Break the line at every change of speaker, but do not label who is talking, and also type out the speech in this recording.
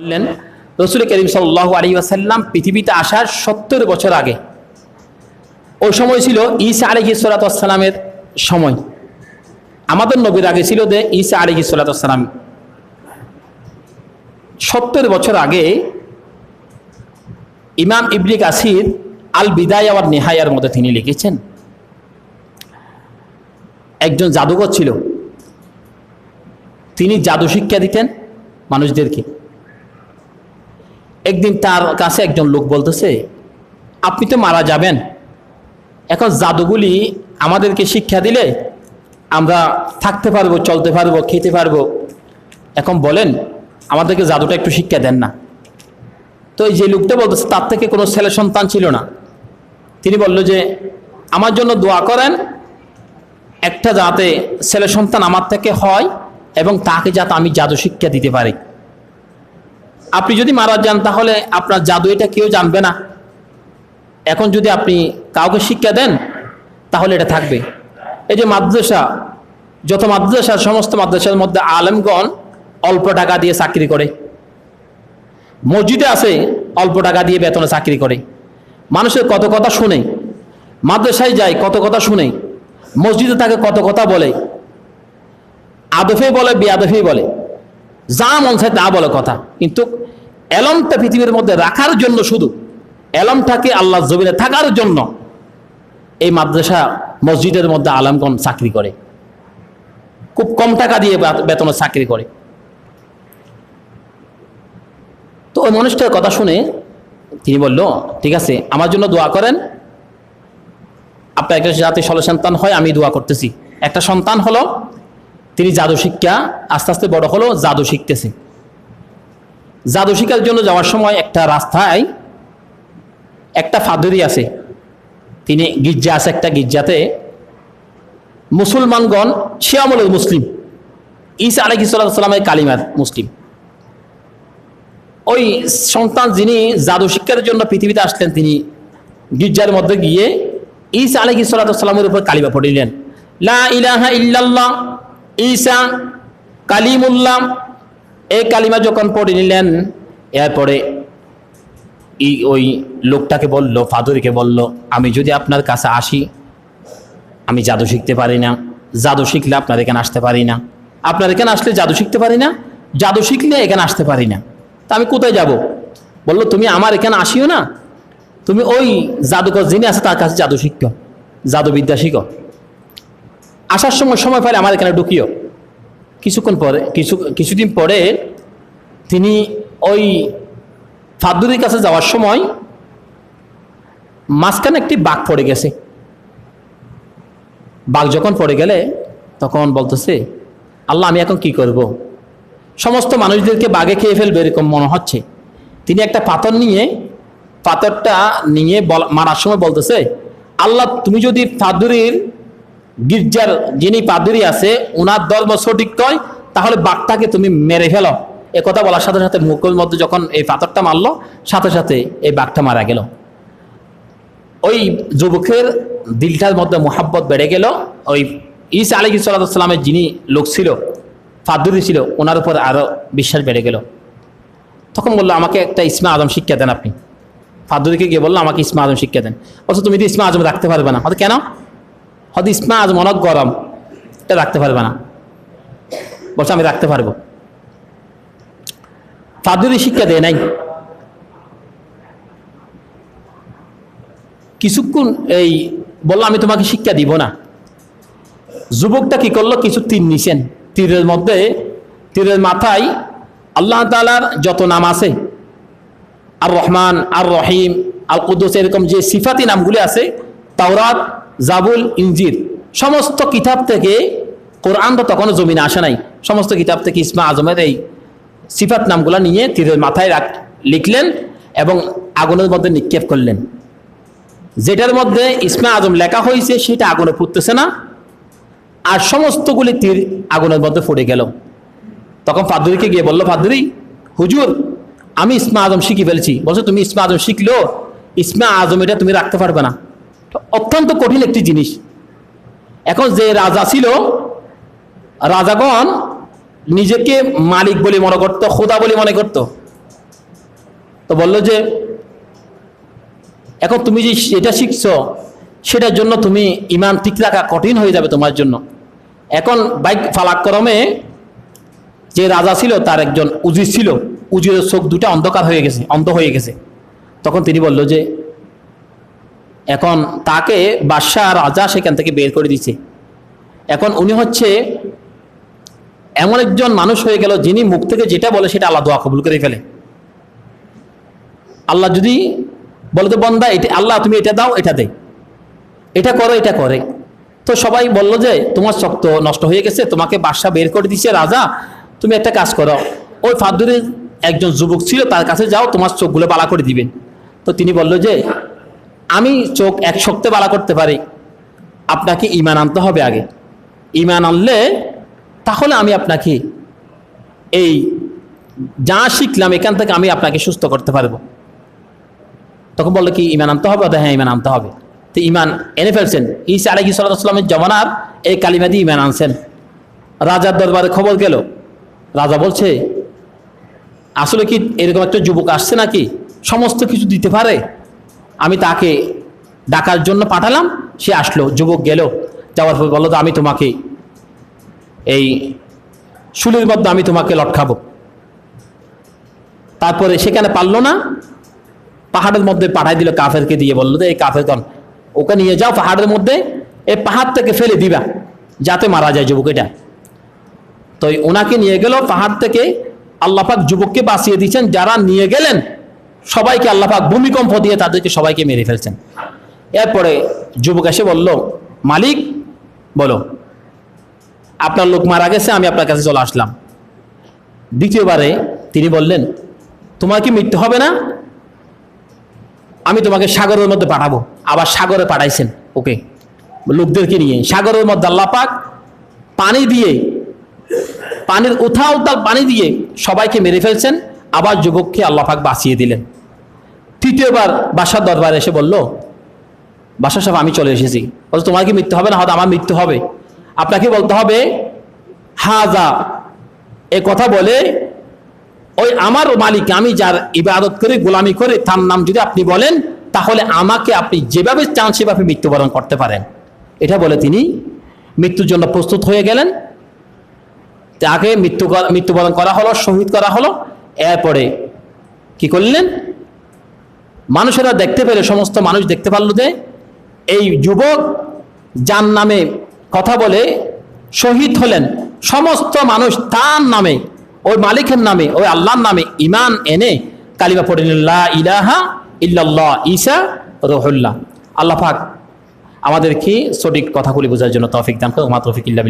বললেন রসুল করিম সাল্লাল্লাহু আলাইহি ওয়াসাল্লাম পৃথিবীতে আসার ৭০ বছর আগে, ওই সময় ছিল ঈসা আলাইহিস সালাতু ওয়াস সালামের সময়। আমাদের নবীর আগে ছিল যে ঈসা আলাইহিস সালাতু ওয়াস সালাম। ৭০ বছর আগে ইমাম ইবনে কাসির আল বিদায়া ওয়ান নিহায়ার মধ্যে তিনি লিখেছেন, একজন জাদুকর ছিল, তিনি জাদু শিক্ষা দিতেন মানুষদেরকে। একদিন তার কাছে একজন লোক বলতেছে, আপনি তো মারা যাবেন, এখন জাদুগুলি আমাদেরকে শিক্ষা দিলে আমরা থাকতে পারবো, চলতে পারবো, খেতে পারবো, এখন বলেন আমাদেরকে জাদুটা একটু শিক্ষা দেন না। তো এই যে লোকটা বলতেছে তার থেকে কোনো ছেলে সন্তান ছিল না। তিনি বলল যে আমার জন্য দোয়া করেন, একটা যাতে ছেলে সন্তান আমার থেকে হয় এবং তাকে যাতে আমি জাদু শিক্ষা দিতে পারি। আপনি যদি মারা যান তাহলে আপনার জাদু এটা কেউ জানবে না, এখন যদি আপনি কাউকে শিক্ষা দেন তাহলে এটা থাকবে। এই যে মাদ্রাসা, যত মাদ্রাসা, সমস্ত মাদ্রাসার মধ্যে আলেমগণ অল্প টাকা দিয়ে চাকরি করে, মসজিদে আছে অল্প টাকা দিয়ে বেতনে চাকরি করে, মানুষের কত কথা শুনে, মাদ্রাসায় যায় কত কথা শুনে, মসজিদে তাকে কত কথা বলে, আদফে বলে বেয়াদফে বলে, যা মন চায় তা বলে কথা, কিন্তু এলমটা পৃথিবীর মধ্যে রাখার জন্য, শুধু এলমটাকে আল্লাহ জমিনে থাকার জন্য এই মাদ্রাসা মসজিদের মধ্যে আলেমগণ চাকরি করে, খুব কম টাকা দিয়ে বেতনে চাকরি করে। তো ওই মানুষটার কথা শুনে তিনি বলল, ঠিক আছে আমার জন্য দোয়া করেন, আপনার একটা যাতে ষোলো সন্তান হয় আমি দোয়া করতেছি। একটা সন্তান হলো, তিনি জাদু শিক্ষা আস্তে আস্তে বড় হলো, জাদু শিখতেছে। জাদু শিক্ষার জন্য যাওয়ার সময় একটা রাস্তায় একটা ফাদরি আছে, তিনি গির্জা আছে, একটা গির্জাতে মুসলমানগণ শিয়ামূলের মুসলিম, ঈসা আলাইহিস সালামের কালিমার মুসলিম। ওই সন্তান যিনি জাদু শিক্ষার জন্য পৃথিবীতে আসলেন, তিনি গির্জার মধ্যে গিয়ে ঈসা আলাইহিস সালামের উপর কালিমা পড়ে নিলেন, লা ইলাহা ইল্লাল্লাহ ঈসা কালিমুল্লাহ। এই কালিমা যখন পড়ে নিলেন, এরপরে ওই লোকটাকে বলল, ফাদরিকে বলল, আমি যদি আপনার কাছে আসি, আমি জাদু শিখতে পারি না, জাদু শিখলে আপনার এখানে আসতে পারি না, আপনার এখানে আসলে জাদু শিখতে পারি না, জাদু শিখলে এখানে আসতে পারি না, তা আমি কোথায় যাব? বলল, তুমি আমার এখানে আসিও না, তুমি ওই জাদুকর যিনি আছে তার কাছে জাদু শিখো, জাদুবিদ্যা শিখো, আসার সময় পেলে আমার এখানে ঢুকিও। কিছুদিন পরে তিনি ওই ফাদুরির কাছে যাওয়ার সময় মাঝখানে একটি বাঘ পড়ে গেছে। বাঘ যখন পড়ে গেলে তখন বলতেছে, আল্লাহ আমি এখন কি করব? সমস্ত মানুষদেরকে বাঘে খেয়ে ফেলবে এরকম মনে হচ্ছে। তিনি একটা পাথরটা নিয়ে মারার সময় বলতেছে, আল্লাহ তুমি যদি ফাদুরির গির্জার যিনি পাদুরি আছে ওনার ধর্ম সঠিক কয়, তাহলে বাঘটাকে তুমি মেরে ফেলো। এ কথা বলার সাথে সাথে মুখের মধ্যে যখন এই পাথরটা মারলো, সাথে সাথে এই বাঘটা মারা গেল। ওই যুবকের দিলটার মধ্যে মোহাব্বত বেড়ে গেল। ওই ঈসা আলাইহিস সালামের যিনি লোক ছিল, ফাদুরি ছিল, ওনার উপর আরো বিশ্বাস বেড়ে গেল। তখন বললো, আমাকে একটা ইসমা আজম শিক্ষা দেন। আপনি ফাদুরিকে গিয়ে বললো, আমাকে ইসমা আজম শিক্ষা দেন। বলছো তুমি তো ইসমা আজম রাখতে পারবে না। হয়তো কেন? হয়তো ইসমা আজম অনেক গরম, এটা রাখতে পারবে না। বলছে আমি রাখতে পারবো। ফাদুরি শিক্ষা দেয় নাই। কিছুক্ষণ এই বললো, আমি তোমাকে শিক্ষা দিব না। যুবকটা কি করলো, কিছু তীর নিছেন, তীরের মাথায় আল্লাহ তাআলার যত নাম আছে, আর রহমান, আর রহিম, আল কুদ্দুস, এরকম যে সিফাতি নামগুলি আছে, তাওরাত, জাবুল, ইনজিল, সমস্ত কিতাব থেকে, কোরআন তো তখনও জমিনে আসে নাই, সমস্ত কিতাব থেকে ইসমা আজমের এই সিফাত নামগুলো নিয়ে তীরের মাথায় লিখলেন এবং আগুনের মধ্যে নিক্ষেপ করলেন। যেটার মধ্যে ইসমা আজম লেখা হয়েছে সেটা আগুনে ফুটতেছে না, আর সমস্তগুলি তীর আগুনের মধ্যে ফুটে গেল। তখন ফাদুরিকে গিয়ে বলল, ফাদুরি হুজুর আমি ইসমা আজম শিখে ফেলছি। বলছো তুমি ইসমা আজম শিখলো, ইসমা আজম এটা তুমি রাখতে পারবে না, অত্যন্ত কঠিন একটি জিনিস। এখন যে রাজা ছিল, রাজাগণ নিজেকে মালিক বলে মনে করতো, খোদা বলে মনে করতো, তো বললো যে এখন তুমি যে এটা শিখছো সেটার জন্য তুমি ইমান ঠিক রাখা কঠিন হয়ে যাবে তোমার জন্য। এখন বাইক ফালাক্রমে যে রাজা ছিল তার একজন উজির ছিল, উজিরের চোখ দুটা অন্ধকার হয়ে গেছে, অন্ধ হয়ে গেছে। তখন তিনি বলল যে এখন তাকে বাদশাহ রাজা সেখান থেকে বের করে দিচ্ছে। এখন উনি হচ্ছে এমন একজন মানুষ হয়ে গেল যিনি মুখ থেকে যেটা বলে সেটা আল্লাহ দোয়া কবুল করে ফেলে। আল্লাহ যদি বলে তো বন্দা এটা আল্লাহ তুমি এটা দাও, এটা দে, এটা করো, এটা করে। তো সবাই বলল যে তোমার চোখ তো নষ্ট হয়ে গেছে, তোমাকে বাদশা বের করে দিচ্ছে রাজা, তুমি একটা কাজ করো, ওই ফাদ্দুরের একজন যুবক ছিল তার কাছে যাও, তোমার চোখগুলো বালা করে দিবেন। তো তিনি বলল যে আমি চোখ এক শক্তে বালা করতে পারি, আপনাকে ঈমান আনতে হবে আগে, ঈমান আনলে তাহলে আমি আপনাকে এই যা শিখলাম এখান থেকে আমি আপনাকে সুস্থ করতে পারবো। তখন বললো কি ঈমান আনতে হবে? হ্যাঁ ঈমান আনতে হবে। তো ঈমান এনে ফেলছেন, ঈসা আলাইহিস সালামের জমানার এই কালিমা দিয়ে ঈমান আনছেন। রাজার দরবারে খবর গেল, রাজা বলছে আসলে কি এরকম একটা যুবক আসছে নাকি সমস্ত কিছু দিতে পারে? আমি তাকে ডাকার জন্য পাঠালাম, সে আসলো, যুবক গেল, যাওয়ার পর বললো আমি তোমাকে এই শুলির মধ্যে আমি তোমাকে লটকাবো। তারপরে সেখানে পারলো না, পাহাড়ের মধ্যে পাঠাই দিল কাফেরকে দিয়ে, বললো যে এই কাফেরগণ ওকে নিয়ে যাও পাহাড়ের মধ্যে, এই পাহাড় থেকে ফেলে দিবা যাতে মারা যায় যুবক এটা। তো ওনাকে নিয়ে গেল পাহাড় থেকে, আল্লাহ পাক যুবককে বাঁচিয়ে দিয়েছেন। যারা নিয়ে গেলেন সবাইকে আল্লাহ পাক ভূমিকম্প দিয়ে তাদেরকে সবাইকে মেরে ফেলছেন। এরপরে যুবক এসে বলল মালিক বলো, আপনার লোক মারা গেছে, আমি আপনার কাছে চলে আসলাম। দ্বিতীয়বারে তিনি বললেন তোমার কি মৃত্যু হবে না? আমি তোমাকে সাগরের মধ্যে পাঠাবো। আবার সাগরে পাঠাইছেন ওকে লোকদেরকে নিয়ে। সাগরের মধ্যে আল্লাহ পাক পানি দিয়ে, পানির উথাল উথাল পানি দিয়ে সবাইকে মেরে ফেলছেন। আবার যুবককে আল্লাহ পাক বাঁচিয়ে দিলেন। তৃতীয়বার বাদশার দরবারে এসে বলল বাদশা সাহেব আমি চলে এসেছি। বলছে তোমার কি মৃত্যু হবে না? হয়তো আমার মৃত্যু হবে। আপনাকে বলতে হবে হাজা, এ কথা বলে ওই আমার মালিক, আমি যার ইবাদত করে গোলামি করে তার নাম যদি আপনি বলেন তাহলে আমাকে আপনি যেভাবে চান সেভাবে মৃত্যুবরণ করতে পারেন। এটা বলে তিনি মৃত্যুর জন্য প্রস্তুত হয়ে গেলেন। তাকে মৃত্যুবরণ করা হলো, শহীদ করা হলো। এরপরে কি করলেন? মানুষেরা দেখতে পেলে, সমস্ত মানুষ দেখতে পারল যে এই যুবক যার নামে কথা বলে শহীদ হলেন, সমস্ত মানুষ তার নামে, ওই মালিকের নামে, ওই আল্লাহর নামে ঈমান এনে কালিমা পড়েন লা ইলাহা ইল্লাল্লাহ ঈসা রুহুল্লাহ। আল্লাহ পাক আমাদেরকে সঠিক কথাগুলি বোঝার জন্য তৌফিক দান করুন। মা তৌফিক ইল্লা বিল্লাহ।